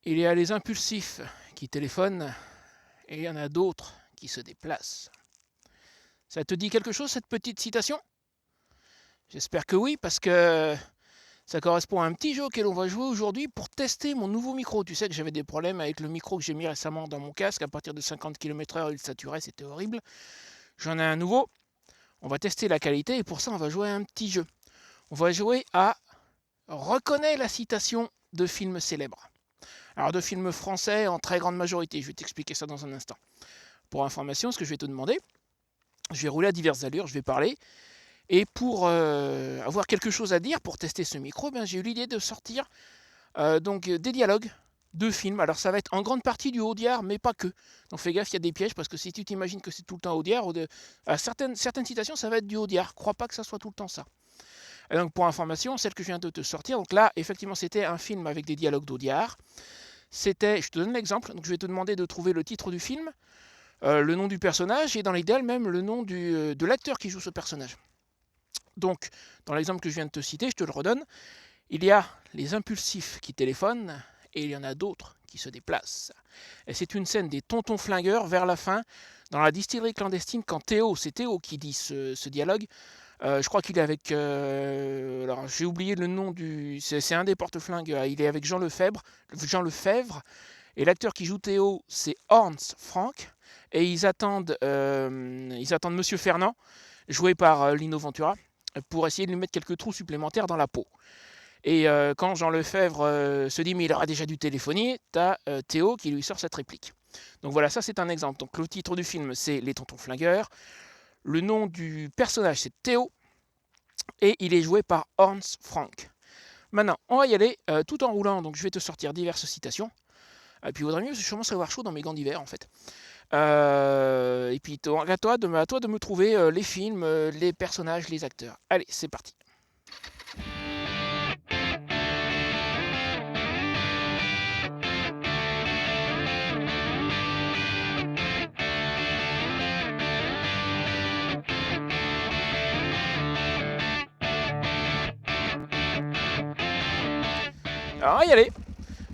Il y a les impulsifs qui téléphonent et il y en a d'autres qui se déplacent. Ça te dit quelque chose cette petite citation ? J'espère que oui, parce que ça correspond à un petit jeu auquel on va jouer aujourd'hui pour tester mon nouveau micro. Tu sais que j'avais des problèmes avec le micro que j'ai mis récemment dans mon casque. À partir de 50 km/h, il saturait, c'était horrible. J'en ai un nouveau. On va tester la qualité et pour ça, on va jouer à un petit jeu. On va jouer à Reconnais la citation de films célèbres. Alors de films français en très grande majorité. Je vais t'expliquer ça dans un instant. Pour information, ce que je vais te demander, je vais rouler à diverses allures, je vais parler. Et pour avoir quelque chose à dire, pour tester ce micro, j'ai eu l'idée de sortir des dialogues de films. Alors ça va être en grande partie du Audiard, mais pas que. Donc fais gaffe, il y a des pièges, parce que si tu t'imagines que c'est tout le temps Audiard, à certaines citations, ça va être du Audiard. Crois pas que ça soit tout le temps ça. Et donc pour information, celle que je viens de te sortir, donc là, effectivement, c'était un film avec des dialogues d'Audiard. C'était, je te donne l'exemple, donc je vais te demander de trouver le titre du film, le nom du personnage, et dans l'idéal même le nom de l'acteur qui joue ce personnage. Donc, dans l'exemple que je viens de te citer, je te le redonne, il y a les impulsifs qui téléphonent et il y en a d'autres qui se déplacent. Et c'est une scène des tontons flingueurs vers la fin, dans la distillerie clandestine, quand c'est Théo qui dit ce dialogue. Je crois qu'il est avec... alors, j'ai oublié le nom du... C'est un des porte-flingues. Il est avec Jean Lefebvre. Et l'acteur qui joue Théo, c'est Ernst Frank. Et ils attendent Monsieur Fernand, joué par Lino Ventura, pour essayer de lui mettre quelques trous supplémentaires dans la peau. Et quand Jean Lefebvre se dit « mais il aura déjà dû téléphoner », t'as Théo qui lui sort cette réplique. Donc voilà, ça c'est un exemple. Donc le titre du film, c'est « Les tontons flingueurs ». Le nom du personnage, c'est Théo, et il est joué par Ernst Frank. Maintenant, on va y aller tout en roulant, donc je vais te sortir diverses citations. Et puis il vaudrait mieux, parce que je commence à avoir chaud dans mes gants d'hiver en fait. Et puis à toi de me trouver les films, les personnages, les acteurs. Allez, c'est parti. Alors, on va y aller.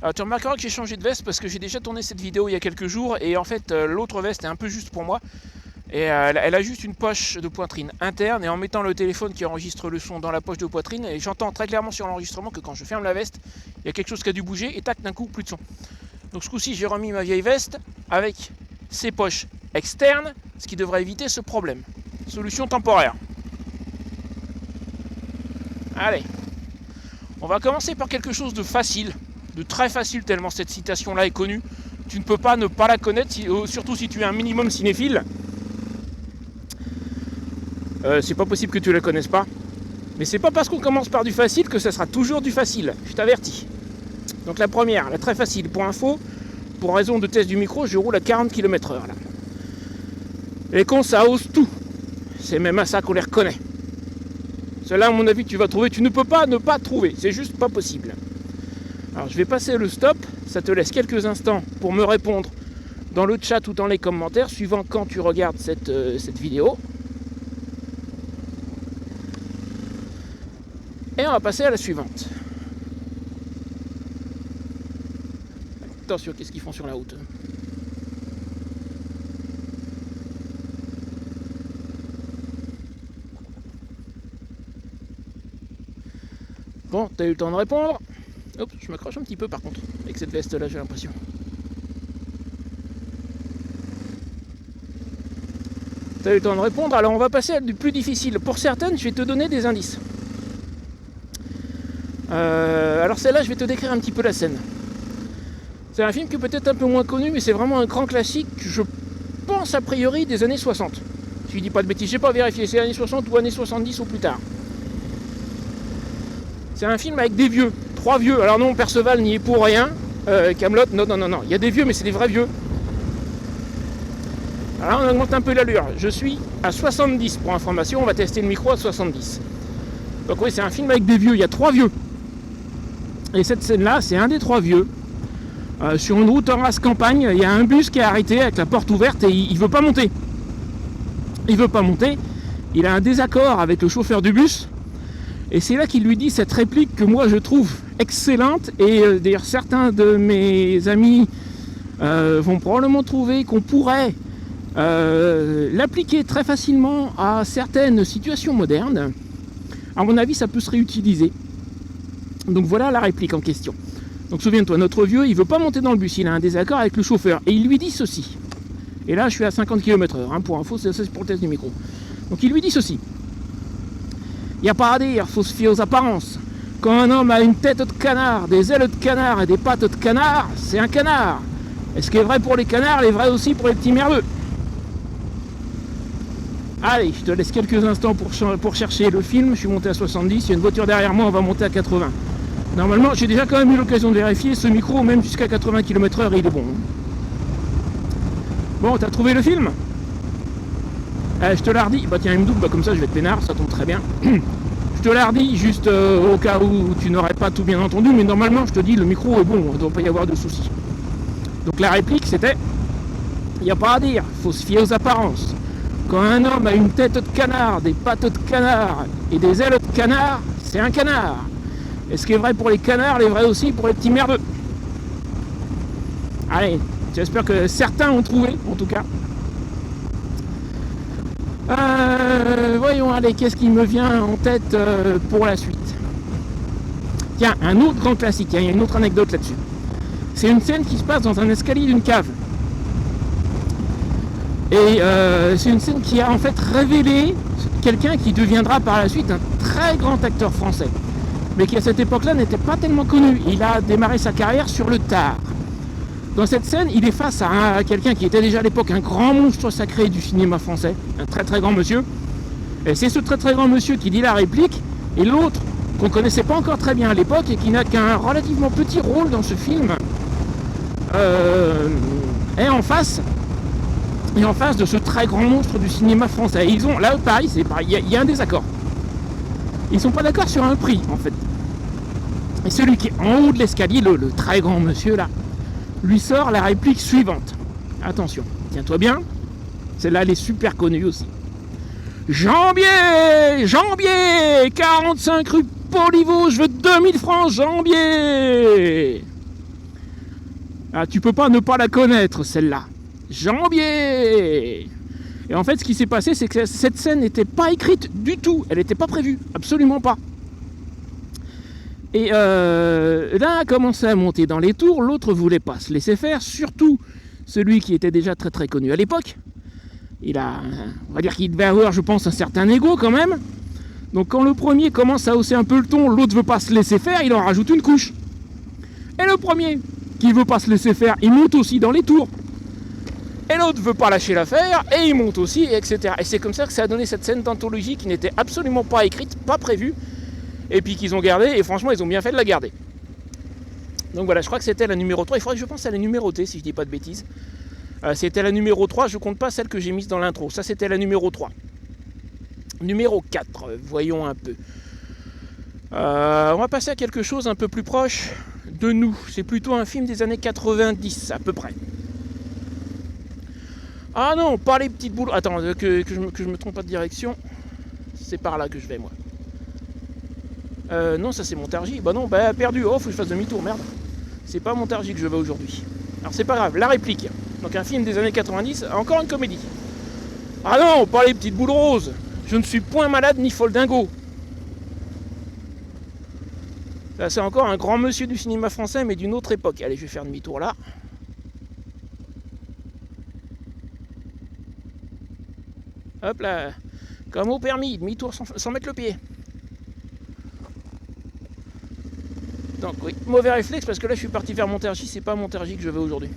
Alors, tu remarqueras que j'ai changé de veste parce que j'ai déjà tourné cette vidéo il y a quelques jours et en fait l'autre veste est un peu juste pour moi et elle a juste une poche de poitrine interne et en mettant le téléphone qui enregistre le son dans la poche de poitrine et j'entends très clairement sur l'enregistrement que quand je ferme la veste il y a quelque chose qui a dû bouger et tac d'un coup plus de son. Donc ce coup-ci j'ai remis ma vieille veste avec ses poches externes, ce qui devrait éviter ce problème. Solution temporaire. Allez, on va commencer par quelque chose de facile. De très facile tellement cette citation-là est connue. Tu ne peux pas ne pas la connaître, surtout si tu es un minimum cinéphile. C'est pas possible que tu la connaisses pas. Mais c'est pas parce qu'on commence par du facile que ça sera toujours du facile. Je t'avertis. Donc la première, la très facile. Pour info, pour raison de test du micro, je roule à 40 km/h là. Les cons, ça ose tout. C'est même à ça qu'on les reconnaît. Celle-là, à mon avis, tu vas trouver. Tu ne peux pas ne pas trouver. C'est juste pas possible. Alors je vais passer le stop, ça te laisse quelques instants pour me répondre dans le chat ou dans les commentaires, suivant quand tu regardes cette vidéo. Et on va passer à la suivante. Attention, qu'est-ce qu'ils font sur la route ? Bon, t'as eu le temps de répondre ? Hop, je m'accroche un petit peu par contre, avec cette veste là j'ai l'impression. T'as eu le temps de répondre, alors on va passer à du plus difficile. Pour certaines, je vais te donner des indices. Alors celle-là, je vais te décrire un petit peu la scène. C'est un film qui est peut-être un peu moins connu, mais c'est vraiment un grand classique, je pense a priori des années 60. Si je dis pas de bêtises, j'ai pas vérifié, c'est années 60 ou années 70 ou plus tard. C'est un film avec des vieux. 3 vieux, alors non, Perceval n'y est pour rien, Kaamelott, non, il y a des vieux, mais c'est des vrais vieux. Alors on augmente un peu l'allure, je suis à 70 pour information, on va tester le micro à 70. Donc oui, c'est un film avec des vieux, il y a 3 vieux. Et cette scène-là, c'est un des 3 vieux. Sur une route en race campagne, il y a un bus qui est arrêté avec la porte ouverte et il veut pas monter. Il a un désaccord avec le chauffeur du bus. Et c'est là qu'il lui dit cette réplique que moi je trouve excellente. Et d'ailleurs certains de mes amis vont probablement trouver qu'on pourrait l'appliquer très facilement à certaines situations modernes. À mon avis, ça peut se réutiliser. Donc voilà la réplique en question. Donc souviens-toi, notre vieux, il veut pas monter dans le bus, il a un désaccord avec le chauffeur. Et il lui dit ceci. Et là, je suis à 50 km/h, hein, pour info, c'est pour le test du micro. Donc il lui dit ceci. Il n'y a pas à dire, faut se fier aux apparences. Quand un homme a une tête de canard, des ailes de canard et des pattes de canard, c'est un canard. Et ce qui est vrai pour les canards, est vrai aussi pour les petits merdeux. Allez, je te laisse quelques instants pour chercher le film. Je suis monté à 70, il y a une voiture derrière moi, on va monter à 80. Normalement, j'ai déjà quand même eu l'occasion de vérifier, ce micro, même jusqu'à 80 km/h, il est bon. Bon, t'as trouvé le film ? Je te la redis. Bah tiens, il me double, bah, comme ça je vais te peinard, ça tombe très bien. Je te la redis, juste au cas où tu n'aurais pas tout bien entendu, mais normalement, je te dis, le micro est bon, il ne doit pas y avoir de soucis. Donc la réplique, c'était, il n'y a pas à dire, faut se fier aux apparences. Quand un homme a une tête de canard, des pattes de canard et des ailes de canard, c'est un canard. Et ce qui est vrai pour les canards, est vrai aussi pour les petits merdeux. Allez, j'espère que certains ont trouvé, en tout cas. Voyons, allez, qu'est-ce qui me vient en tête pour la suite ? Tiens, un autre grand classique, il y a une autre anecdote là-dessus. C'est une scène qui se passe dans un escalier d'une cave. Et c'est une scène qui a en fait révélé quelqu'un qui deviendra par la suite un très grand acteur français. Mais qui à cette époque-là n'était pas tellement connu. Il a démarré sa carrière sur le tard. Dans cette scène, il est face à quelqu'un qui était déjà à l'époque un grand monstre sacré du cinéma français, un très très grand monsieur. Et c'est ce très très grand monsieur qui dit la réplique, et l'autre, qu'on ne connaissait pas encore très bien à l'époque, et qui n'a qu'un relativement petit rôle dans ce film, est en face de ce très grand monstre du cinéma français. Et ils ont, là pareil, c'est pareil, il y a un désaccord. Ils sont pas d'accord sur un prix, en fait. Et celui qui est en haut de l'escalier, le très grand monsieur là, lui sort la réplique suivante. Attention, tiens-toi bien. Celle-là, elle est super connue aussi. Jambier, 45 rue Poliveau, je veux 2000 francs, Jambier. Ah, tu peux pas ne pas la connaître, celle-là. Jambier. Et en fait, ce qui s'est passé, c'est que cette scène n'était pas écrite du tout. Elle n'était pas prévue, absolument pas. Et l'un a commencé à monter dans les tours, l'autre voulait pas se laisser faire, surtout celui qui était déjà très très connu à l'époque. On va dire qu'il devait avoir, je pense, un certain ego quand même. Donc quand le premier commence à hausser un peu le ton, l'autre veut pas se laisser faire, il en rajoute une couche. Et le premier, qui veut pas se laisser faire, il monte aussi dans les tours. Et l'autre veut pas lâcher l'affaire, et il monte aussi, etc. Et c'est comme ça que ça a donné cette scène d'anthologie qui n'était absolument pas écrite, pas prévue, et puis qu'ils ont gardé, et franchement ils ont bien fait de la garder. Donc voilà, je crois que c'était la numéro 3, il faudrait que je pense à la numéroter si je dis pas de bêtises. C'était la numéro 3, je compte pas celle que j'ai mise dans l'intro, ça c'était la numéro 3. Numéro 4, voyons un peu. On va passer à quelque chose un peu plus proche de nous, c'est plutôt un film des années 90 à peu près. Ah non, pas les petites boules. Attends, que je me trompe pas de direction. C'est par là que je vais, moi. Non, ça c'est Montargis. Bah non, bah perdu. Oh, faut que je fasse demi-tour, merde. C'est pas Montargis que je vais aujourd'hui. Alors c'est pas grave, la réplique. Donc un film des années 90, encore une comédie. Ah non, pas les petites boules roses. Je ne suis point malade ni folle dingo. Là, c'est encore un grand monsieur du cinéma français, mais d'une autre époque. Allez, je vais faire demi-tour là. Hop là, comme au permis, demi-tour sans mettre le pied. Donc oui, mauvais réflexe parce que là je suis parti vers Montargis, c'est pas Montargis que je vais aujourd'hui.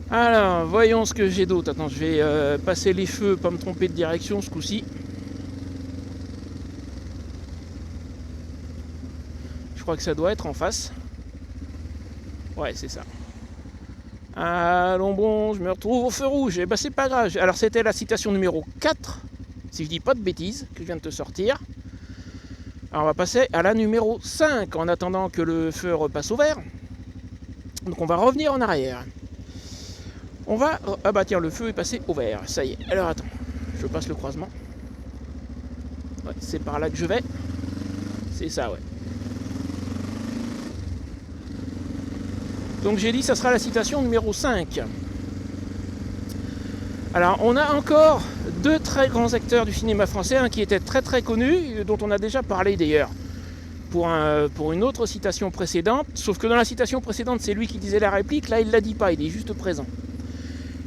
Alors, voyons ce que j'ai d'autre. Attends, je vais passer les feux, pas me tromper de direction ce coup-ci. Je crois que ça doit être en face. Ouais, c'est ça. Allons bon, je me retrouve au feu rouge. Et bah c'est pas grave. Alors c'était la citation numéro 4, si je dis pas de bêtises, que je viens de te sortir. Alors on va passer à la numéro 5 en attendant que le feu repasse au vert. Donc on va revenir en arrière. On va... Ah bah tiens, le feu est passé au vert, ça y est. Alors attends, je passe le croisement. Ouais, c'est par là que je vais. C'est ça, ouais. Donc j'ai dit ça sera la citation numéro 5. Alors on a encore deux très grands acteurs du cinéma français, un qui était très très connu, dont on a déjà parlé d'ailleurs pour une autre citation précédente, sauf que dans la citation précédente c'est lui qui disait la réplique, là il ne la dit pas, il est juste présent.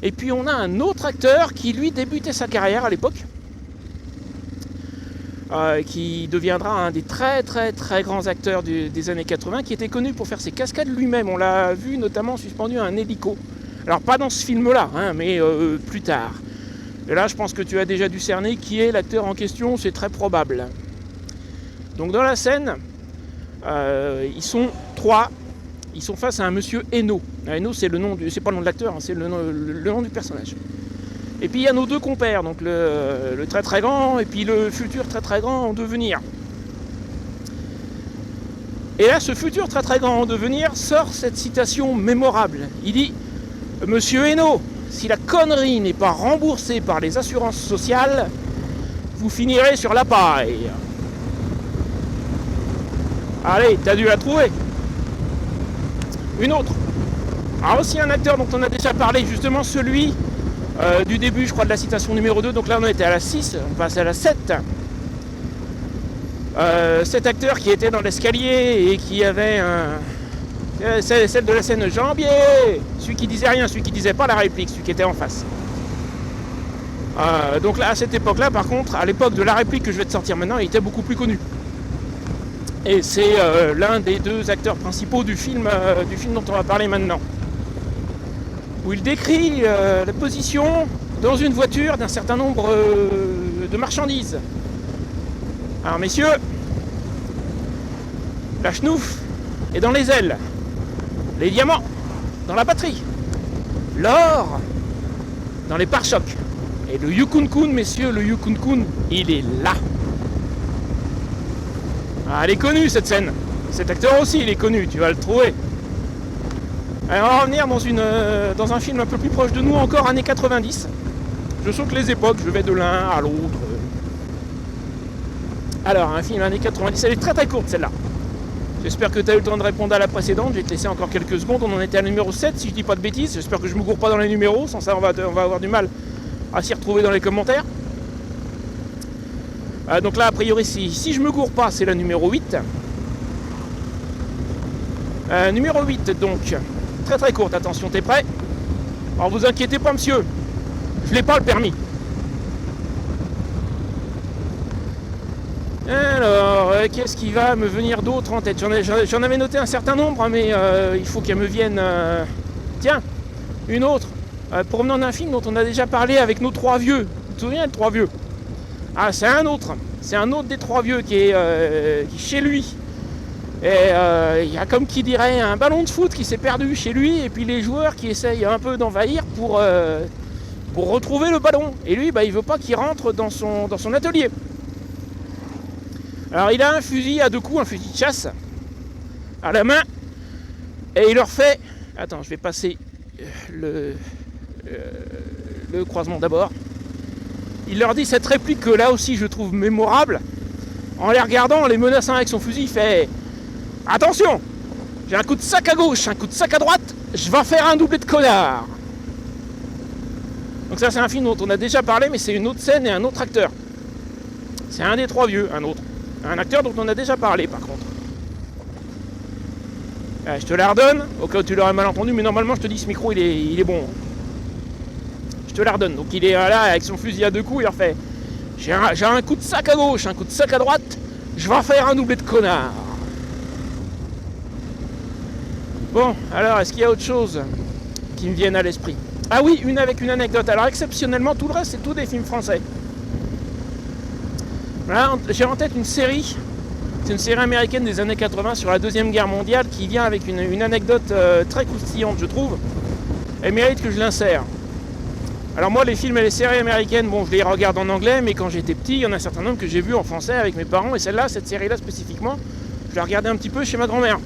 Et puis on a un autre acteur qui lui débutait sa carrière à l'époque, qui deviendra un des très très très grands acteurs des années 80, qui était connu pour faire ses cascades lui-même. On l'a vu notamment suspendu à un hélico. Alors pas dans ce film-là, hein, mais plus tard. Et là je pense que tu as déjà dû cerner qui est l'acteur en question, c'est très probable. Donc dans la scène, ils sont trois, ils sont face à un monsieur Hainaut. Hainaut c'est pas le nom de l'acteur, hein, c'est le nom du personnage. Et puis il y a nos deux compères, donc le très très grand et puis le futur très très grand en devenir. Et là, ce futur très très grand en devenir sort cette citation mémorable. Il dit « Monsieur Hainaut, si la connerie n'est pas remboursée par les assurances sociales, vous finirez sur la paille. » Allez, t'as dû la trouver. Une autre. Alors aussi un acteur dont on a déjà parlé, justement celui du début, je crois, de la citation numéro 2. Donc là on était à la 6, on passe à la 7. Cet acteur qui était dans l'escalier et qui avait celle de la scène Jambier, celui qui disait rien, celui qui disait pas la réplique, celui qui était en face. Donc là à cette époque là, par contre, à l'époque de la réplique que je vais te sortir maintenant, il était beaucoup plus connu. Et c'est l'un des deux acteurs principaux du film dont on va parler maintenant, où il décrit la position dans une voiture d'un certain nombre de marchandises. Alors messieurs, la chenouf est dans les ailes, les diamants dans la batterie, l'or dans les pare-chocs, et le Yukon-kun, messieurs, le Yukon-kun, il est là. Ah, elle est connue cette scène. Cet acteur aussi, il est connu, tu vas le trouver. Alors, on va revenir dans un film un peu plus proche de nous, encore années 90. Je saute les époques, je vais de l'un à l'autre. Alors, un film années 90, elle est très très courte celle-là. J'espère que tu as eu le temps de répondre à la précédente. Je vais te laisser encore quelques secondes. On en était à la numéro 7, si je dis pas de bêtises. J'espère que je me gourre pas dans les numéros. Sans ça, on va avoir du mal à s'y retrouver dans les commentaires. Donc là, a priori, si je me gourre pas, c'est la numéro 8. Numéro 8, donc. Très très courte, attention, t'es prêt? Alors vous inquiétez pas, monsieur. Je n'ai pas le permis. Alors, qu'est-ce qui va me venir d'autre en tête? J'en avais noté un certain nombre, mais il faut qu'elle me vienne... Tiens, une autre. Provenant d'un film dont on a déjà parlé avec nos trois vieux. Tu te souviens, les trois vieux? Ah, c'est un autre des trois vieux qui est chez lui. Et il y a, comme qui dirait, un ballon de foot qui s'est perdu chez lui, et puis les joueurs qui essayent un peu d'envahir pour retrouver le ballon. Et lui, il veut pas qu'il rentre dans son atelier. Alors il a un fusil à deux coups, un fusil de chasse, à la main, et il leur fait... Attends, je vais passer le croisement d'abord. Il leur dit cette réplique que là aussi je trouve mémorable. En les regardant, en les menaçant avec son fusil, il fait « Attention, j'ai un coup de sac à gauche, un coup de sac à droite, je vais faire un doublé de connard !» Donc ça c'est un film dont on a déjà parlé, mais c'est une autre scène et un autre acteur. C'est un des trois vieux, un autre. Un acteur dont on a déjà parlé par contre. Je te la redonne, au cas où tu l'aurais mal entendu, mais normalement je te dis ce micro il est bon. Je te la redonne. Donc il est là avec son fusil à deux coups, il leur fait j'ai un coup de sac à gauche, un coup de sac à droite, je vais faire un doublé de connard. Bon, alors est-ce qu'il y a autre chose qui me vienne à l'esprit? Ah oui, avec une anecdote. Alors exceptionnellement, tout le reste c'est tout des films français. Là, j'ai en tête une série, c'est une série américaine des années 80 sur la Deuxième Guerre mondiale qui vient avec une anecdote très croustillante, je trouve. Elle mérite que je l'insère. Alors moi, les films et les séries américaines, bon, je les regarde en anglais, mais quand j'étais petit, il y en a un certain nombre que j'ai vu en français avec mes parents, et cette série-là spécifiquement, je la regardais un petit peu chez ma grand-mère.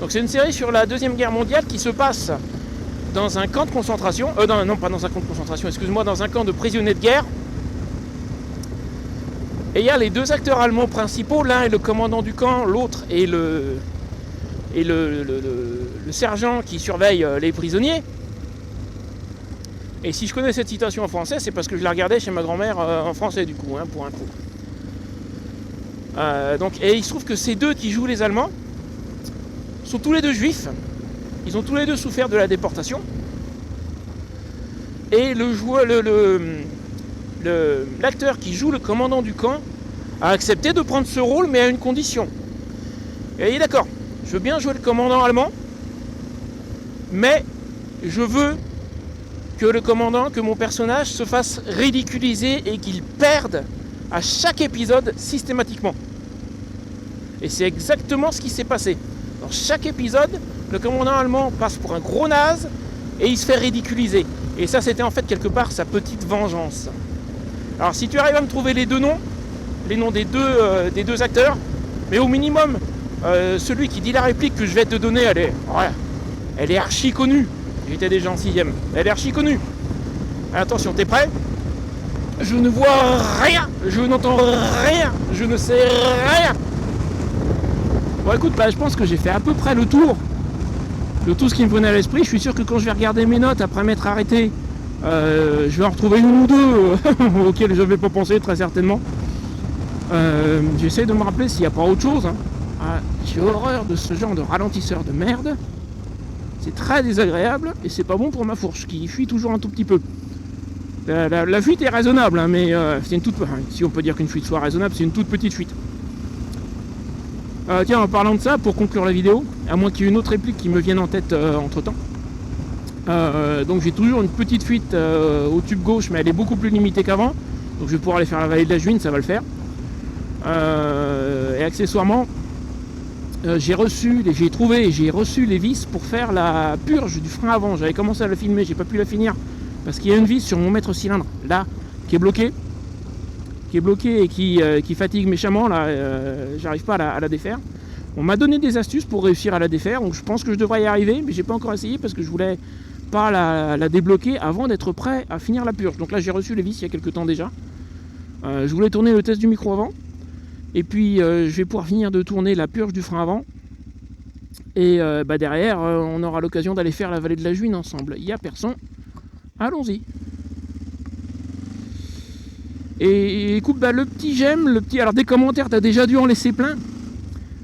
Donc c'est une série sur la Deuxième Guerre mondiale qui se passe dans un camp de concentration, non, pas dans un camp de concentration, excuse-moi, dans un camp de prisonniers de guerre, Et il y a les deux acteurs allemands principaux, l'un est le commandant du camp, l'autre est le sergent qui surveille les prisonniers. Et si je connais cette citation en français, c'est parce que je la regardais chez ma grand-mère en français du coup, hein, pour un coup. Et il se trouve que ces deux qui jouent les Allemands sont tous les deux juifs. Ils ont tous les deux souffert de la déportation. Et l'acteur qui joue le commandant du camp a accepté de prendre ce rôle, mais à une condition. Et il est d'accord, je veux bien jouer le commandant allemand, mais je veux que mon personnage se fasse ridiculiser et qu'il perde à chaque épisode systématiquement. Et c'est exactement ce qui s'est passé. Dans chaque épisode, le commandant allemand passe pour un gros naze et il se fait ridiculiser. Et ça, c'était en fait quelque part sa petite vengeance. Alors si tu arrives à me trouver les deux noms, les noms des deux acteurs, mais au minimum, celui qui dit la réplique que je vais te donner, elle est archi connue. J'étais déjà en 6ème. Elle est archi connue. Attention, t'es prêt? Je ne vois rien, je n'entends rien, je ne sais rien. Bon écoute, je pense que j'ai fait à peu près le tour de tout ce qui me venait à l'esprit. Je suis sûr que quand je vais regarder mes notes après m'être arrêté, je vais en retrouver une ou deux auxquelles je ne vais pas penser très certainement. J'essaie de me rappeler s'il n'y a pas autre chose. J'ai horreur de ce genre de ralentisseur de merde. C'est très désagréable et c'est pas bon pour ma fourche qui fuit toujours un tout petit peu. La fuite est raisonnable, hein, mais c'est une toute... si on peut dire qu'une fuite soit raisonnable, c'est une toute petite fuite. Tiens, en parlant de ça, pour conclure la vidéo, à moins qu'il y ait une autre réplique qui me vienne en tête entre temps. Donc j'ai toujours une petite fuite au tube gauche, mais elle est beaucoup plus limitée qu'avant. Donc je vais pouvoir aller faire la vallée de la Juine, ça va le faire. Et accessoirement, j'ai reçu les vis pour faire la purge du frein avant. J'avais commencé à la filmer, j'ai pas pu la finir parce qu'il y a une vis sur mon maître cylindre là qui est bloquée et qui fatigue méchamment là. J'arrive pas à la défaire. On m'a donné des astuces pour réussir à la défaire, donc je pense que je devrais y arriver, mais j'ai pas encore essayé parce que je voulais pas la débloquer avant d'être prêt à finir la purge. Donc là j'ai reçu les vis il y a quelques temps déjà. Je voulais tourner le test du micro avant. Et puis je vais pouvoir finir de tourner la purge du frein avant. Et derrière, on aura l'occasion d'aller faire la vallée de la Juine ensemble. Il n'y a personne. Allons-y. Et écoute, le petit j'aime, alors des commentaires, t'as déjà dû en laisser plein.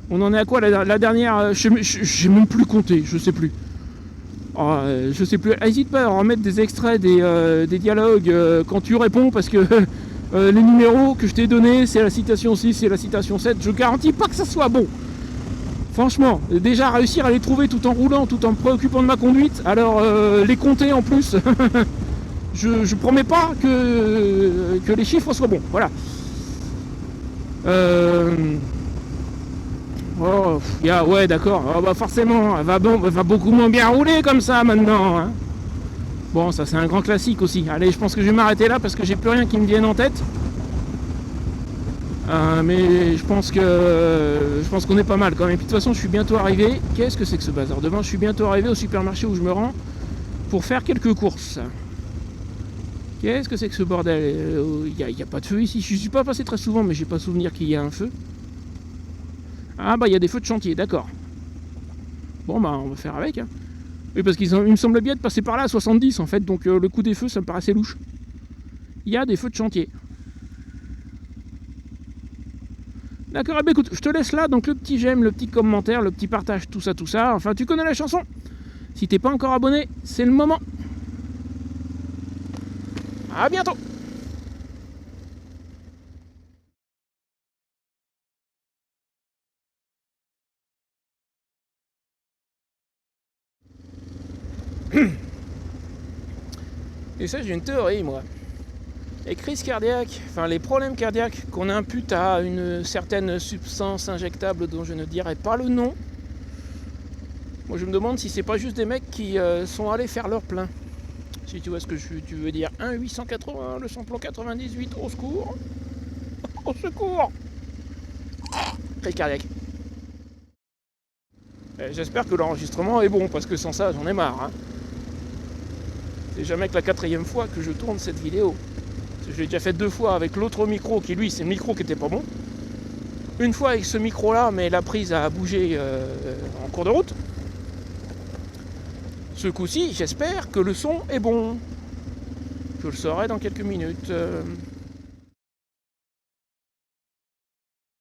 On en est à quoi la dernière? J'ai même plus compté, je sais plus. Je sais plus. N'hésite pas à remettre des extraits des dialogues quand tu réponds parce que les numéros que je t'ai donnés, c'est la citation 6, c'est la citation 7. Je garantis pas que ça soit bon. Franchement, déjà réussir à les trouver tout en roulant, tout en me préoccupant de ma conduite, alors les compter en plus, je promets pas que les chiffres soient bons. Voilà. Ouais, d'accord. Forcément, elle va beaucoup moins bien rouler comme ça maintenant. Hein. Bon, ça c'est un grand classique aussi. Allez, je pense que je vais m'arrêter là parce que j'ai plus rien qui me vienne en tête. Mais je pense qu'on est pas mal quand même. Et puis de toute façon, je suis bientôt arrivé. Qu'est-ce que c'est que ce bazar? Demain, je suis bientôt arrivé au supermarché où je me rends pour faire quelques courses. Qu'est-ce que c'est que ce bordel? Il n'y a pas de feu ici. Je suis pas passé très souvent, mais j'ai pas souvenir qu'il y ait un feu. Ah il y a des feux de chantier, d'accord. Bon on va faire avec. Hein. Oui, parce qu'il me semblait bien de passer par là à 70 en fait, donc le coup des feux, ça me paraissait louche. Il y a des feux de chantier. D'accord, écoute, je te laisse là, donc le petit j'aime, le petit commentaire, le petit partage, tout ça. Enfin, tu connais la chanson. Si t'es pas encore abonné, c'est le moment. À bientôt. Et ça, j'ai une théorie, moi. Les crises cardiaques, les problèmes cardiaques qu'on impute à une certaine substance injectable dont je ne dirai pas le nom, moi je me demande si c'est pas juste des mecs qui sont allés faire leur plein. Si tu vois ce que tu veux dire. 1-880, le samplon 98, au secours. Au secours. Crise cardiaque. J'espère que l'enregistrement est bon, parce que sans ça, j'en ai marre. Hein. C'est jamais que la 4e fois que je tourne cette vidéo. Je l'ai déjà fait 2 fois avec l'autre micro qui lui c'est le micro qui était pas bon. Une fois avec ce micro là mais la prise a bougé en cours de route. Ce coup-ci j'espère que le son est bon. Je le saurai dans quelques minutes.